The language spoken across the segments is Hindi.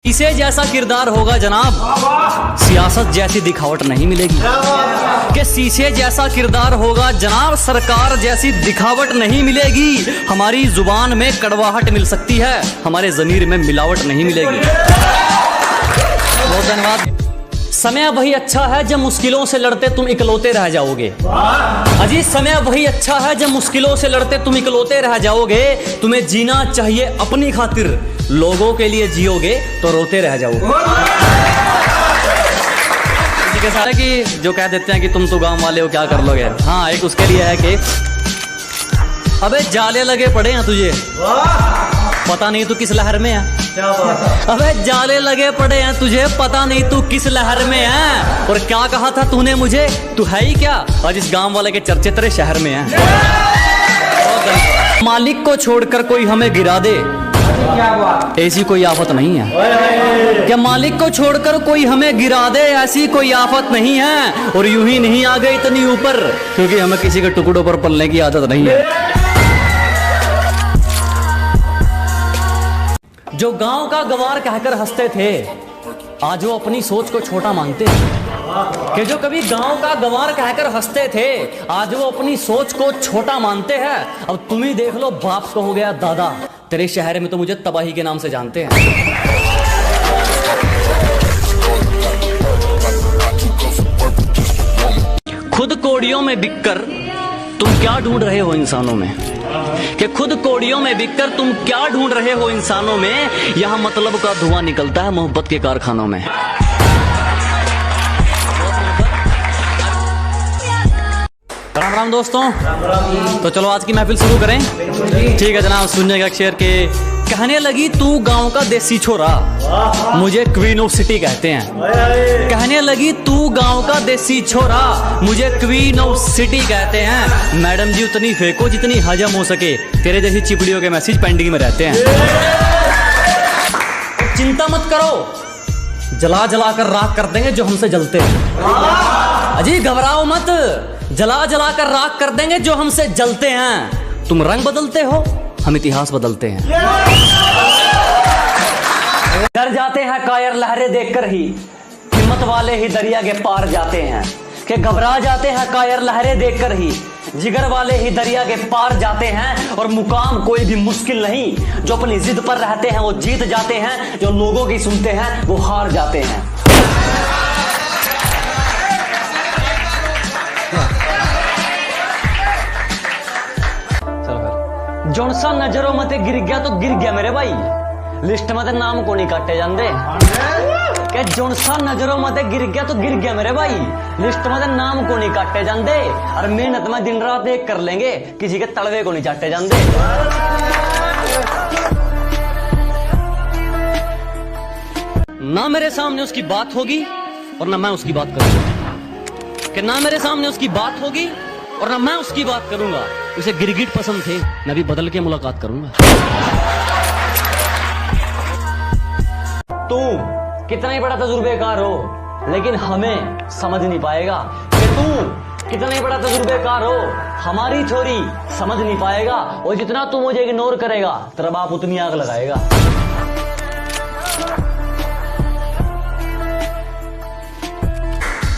इसे जैसा किरदार होगा जनाब, सियासत जैसी दिखावट नहीं मिलेगी। कि शीशे जैसा किरदार होगा जनाब, सरकार जैसी दिखावट नहीं मिलेगी। हमारी जुबान में कड़वाहट मिल सकती है, हमारे ज़मीर में मिलावट नहीं मिलेगी। बहुत धन्यवाद। समय वही अच्छा है जब मुश्किलों से लड़ते तुम इकलौते रह जाओगे। अजी समय वही अच्छा है जब मुश्किलों से लड़ते तुम इकलौते रह जाओगे। तुम्हें जीना चाहिए अपनी खातिर, लोगों के लिए जियोगे तो रोते रह जाओगे। ठीक है सारे कि जो कह देते हैं कि तुम तो गांव वाले हो क्या कर लोगे। हाँ, एक उसके लिए है कि अबे जाले लगे पड़े हैं तुझे, पता नहीं तू किस लहर में है। अबे जाले लगे पड़े हैं तुझे, पता नहीं तू किस लहर में है। और क्या कहा था तूने मुझे, तू है ही क्या। आज इस गांव वाले के चर्चे तेरे शहर में है। मालिक को छोड़कर कोई हमें गिरा दे, ऐसी कोई आफत नहीं है। क्या मालिक को छोड़कर कोई हमें गिरा दे, ऐसी कोई आफत नहीं है। और यूं ही नहीं आ गए इतनी ऊपर, क्योंकि हमें किसी के टुकड़ों पर पलने की आदत नहीं है। जो गांव का गवार कहकर हंसते थे, आज वो अपनी सोच को छोटा मानते हैं। कि जो कभी गांव का गवार कहकर हंसते थे, आज वो अपनी सोच को छोटा मानते हैं। अब तुम ही देख लो, बाप को हो गया दादा, तेरे शहर में तो मुझे तबाही के नाम से जानते हैं। खुद कोड़ियों में बिककर तुम क्या ढूंढ रहे हो इंसानों में। कि खुद कोड़ियों में बिककर तुम क्या ढूंढ रहे हो इंसानों में। यहां मतलब का धुआं निकलता है मोहब्बत के कारखानों में। राम राम दोस्तों। तो चलो आज की महफिल शुरू करें। ठीक है जनाब, सुनिएगा शेर के। कहने लगी तू गांव का देसी छोरा, मुझे क्वीन ऑफ सिटी कहते हैं। कहने लगी तू गांव का देसी छोरा, मुझे क्वीन ऑफ सिटी कहते हैं। मैडम जी उतनी फेंको जितनी हजम हो सके, तेरे जैसी चिपड़ियों के मैसेज पेंडिंग में रहते हैं। चिंता मत करो, जला जला कर राख कर देंगे जो हमसे जलते हैं। अजी घबराओ मत, जला जला कर राख कर देंगे जो हमसे जलते हैं। तुम रंग बदलते हो, हम इतिहास बदलते हैं। डर जाते हैं कायर लहरें देखकर ही, हिम्मत वाले ही दरिया के पार जाते हैं। कि घबरा जाते हैं कायर लहरें देखकर ही, जिगर वाले ही दरिया के पार जाते हैं। और मुकाम कोई भी मुश्किल नहीं, जो अपनी जिद पर रहते हैं वो जीत जाते हैं, जो लोगों की सुनते हैं वो हार जाते हैं। जोन सा नजरों मत गिर गया तो गिर गया मेरे भाई, लिस्ट में नाम को नहीं काटे जाते। क्या जोन सा नजरों मत गिर गया तो गिर गया मेरे भाई, लिस्ट में नाम को नहीं काटे जाते। और मेहनत में दिन रात एक कर लेंगे, किसी के तलवे को नहीं चाटे जाते। ना मेरे सामने उसकी बात होगी और ना मैं उसकी बात करूंगा। कि ना मेरे सामने उसकी बात होगी और ना मैं उसकी बात करूंगा। उसे गिरगिट पसंद थे, मैं भी बदल के मुलाकात करूंगा। तू कितना ही बड़ा तजुर्बेकार हो, लेकिन हमें समझ नहीं पाएगा। कि तू कितना ही बड़ा तजुर्बेकार हो, हमारी छोरी समझ नहीं पाएगा। और जितना तू मुझे इग्नोर करेगा, तेरा बाप उतनी आग लगाएगा।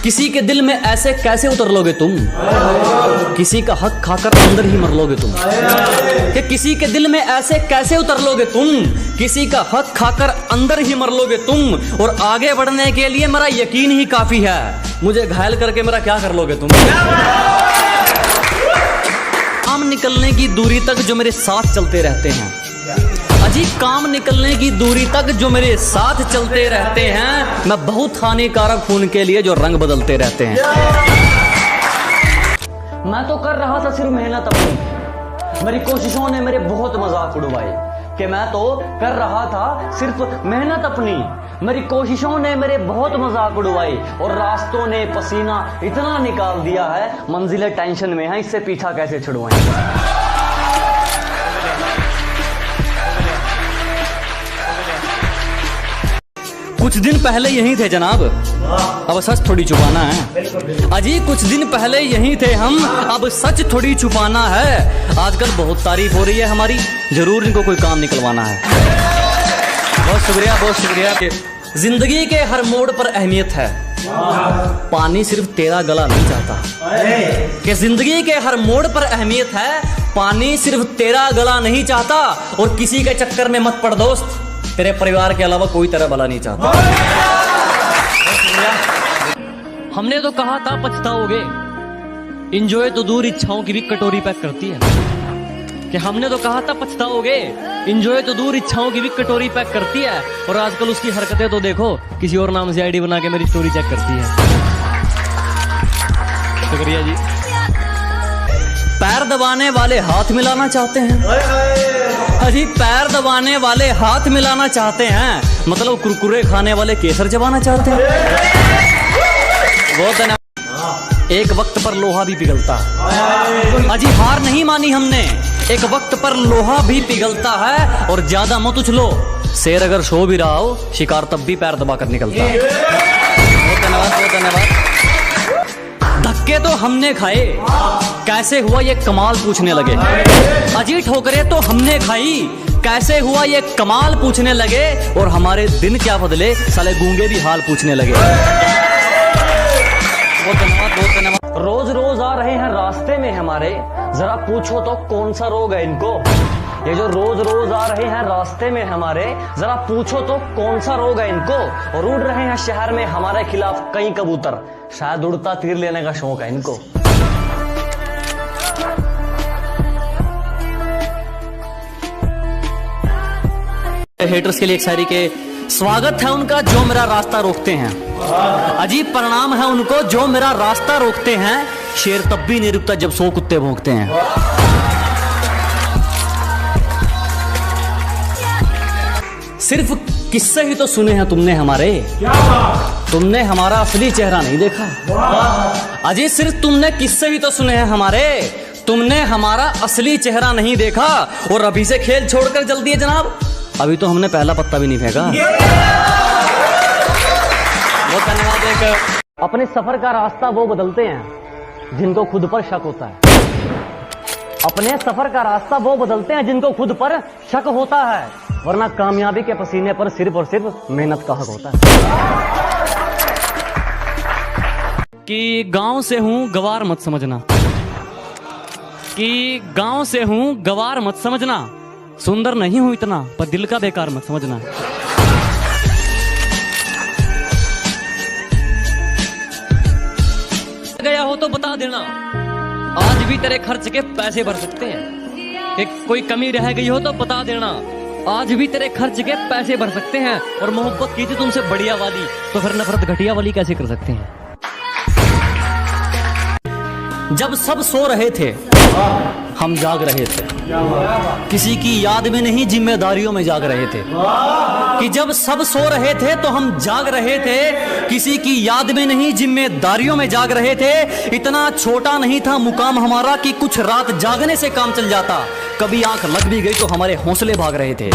किसी के दिल में ऐसे कैसे उतर लोगे तुम, किसी का हक खाकर अंदर ही मर लोगे तुम। कि किसी के दिल में ऐसे कैसे उतर लोगे तुम, किसी का हक खाकर अंदर ही मर लोगे तुम। और आगे बढ़ने के लिए मेरा यकीन ही काफी है, मुझे घायल करके मेरा क्या कर लोगे तुम। काम निकलने की दूरी तक जो मेरे साथ चलते रहते हैं, अजी काम निकलने की दूरी तक जो मेरे साथ चलते रहते हैं। मैं बहुत हानिकारक हूं उनके लिए जो रंग बदलते रहते हैं। मैं तो कर रहा था सिर्फ मेहनत अपनी, मेरी कोशिशों ने मेरे बहुत मजाक उड़वाए। कि मैं तो कर रहा था सिर्फ मेहनत अपनी, मेरी कोशिशों ने मेरे बहुत मजाक उड़वाए। और रास्तों ने पसीना इतना निकाल दिया है, मंजिलें टेंशन में है, इससे पीछा कैसे छुड़वाएं। कुछ दिन पहले यहीं थे जनाब, अब सच थोड़ी छुपाना है। अजी कुछ दिन पहले यहीं थे हम, अब सच थोड़ी छुपाना है। आजकल बहुत तारीफ हो रही है हमारी, जरूर इनको कोई काम निकलवाना है। बहुत शुक्रिया, बहुत शुक्रिया। जिंदगी के हर मोड़ पर अहमियत है, पानी सिर्फ तेरा गला नहीं चाहता। कि जिंदगी के हर मोड़ पर अहमियत है, पानी सिर्फ तेरा गला नहीं चाहता। और किसी के चक्कर में मत पड़ दोस्त, तेरे परिवार के अलावा कोई तेरा भला नहीं चाहता। हमने तो कहा था पछताओगे, इंजॉय तो दूर इच्छाओं की भी कटोरी पैक करती है। कि हमने तो कहा था पछताओगे, इंजॉय तो दूर इच्छाओं की भी कटोरी पैक करती है। और आजकल उसकी हरकतें तो देखो, किसी और नाम से आईडी बना के मेरी स्टोरी चेक करती है। शुक्रिया जी। पैर दबाने वाले हाथ मिलाना चाहते हैं। अजी पैर दबाने वाले हाथ मिलाना चाहते हैं, मतलब कुरकुरे खाने वाले केसर चबाना चाहते हैं। बहुत धन्यवाद। एक वक्त पर लोहा भी पिघलता है। अजी हार नहीं मानी हमने, एक वक्त पर लोहा भी पिघलता है। और ज्यादा मत उछलो, शेर अगर सो भी रहा हो, शिकार तब भी पैर दबा कर निकलता है। बहुत धन्यवाद, बहुत धन्यवाद। धक्के तो हमने खाए, कैसे हुआ ये कमाल पूछने लगे। अजी ठोकरे तो हमने खाई, कैसे हुआ ये कमाल पूछने लगे। और हमारे दिन क्या बदले, साले गूंगे भी हाल पूछने लगे। बहुत धन्यवाद, बहुत धन्यवाद। रोज रोज आ रहे हैं रास्ते में हमारे, जरा पूछो तो कौन सा रोग है इनको। ये जो रोज रोज आ रहे हैं रास्ते में हमारे, जरा पूछो तो कौन सा रोग है इनको। और उड़ रहे हैं शहर में हमारे खिलाफ कई कबूतर, शायद उड़ता तीर लेने का शौक है इनको। हेटर्स के लिए एक शायरी के, स्वागत है उनका जो मेरा रास्ता रोकते हैं, अजीब परिणाम है उनको जो मेरा रास्ता रोकते हैं। शेर तब भी नहीं रुकता जब 100 कुत्ते भौंकते हैं। सिर्फ किस्से ही तो सुने हैं तुमने हमारे, तुमने हमारा असली चेहरा नहीं देखा। अजी सिर्फ तुमने किस्से ही तो सुने हैं हमारे, तुमने हमारा असली चेहरा नहीं देखा। और अभी से खेल छोड़कर जल्दी दिए जनाब, अभी तो हमने पहला पत्ता भी नहीं फेंका। बहुत धन्यवाद। एक अपने सफर का रास्ता वो बदलते हैं जिनको खुद पर शक होता है। अपने सफर का रास्ता वो बदलते हैं जिनको खुद पर शक होता है, वरना कामयाबी के पसीने पर सिर्फ और सिर्फ मेहनत का हक होता है। कि गांव से हूं गवार मत समझना, कि गांव से हूं गवार मत समझना, सुंदर नहीं हूं इतना पर दिल का बेकार मत समझना। गया हो तो बता देना, आज भी तेरे खर्च के पैसे भर सकते हैं। एक कोई कमी रह गई हो तो बता देना, आज भी तेरे खर्च के पैसे भर सकते हैं। और मोहब्बत की थी तुमसे बढ़िया वाली, तो फिर नफरत घटिया वाली कैसे कर सकते हैं। जब सब सो रहे थे हम जाग रहे थे, किसी की याद में नहीं जिम्मेदारियों में जाग रहे थे। कि जब सब सो रहे थे तो हम जाग रहे थे, किसी की याद में नहीं जिम्मेदारियों में जाग रहे थे। इतना छोटा नहीं था मुकाम हमारा कि कुछ रात जागने से काम चल जाता। कभी आंख लग भी गई तो हमारे हौसले भाग रहे थे।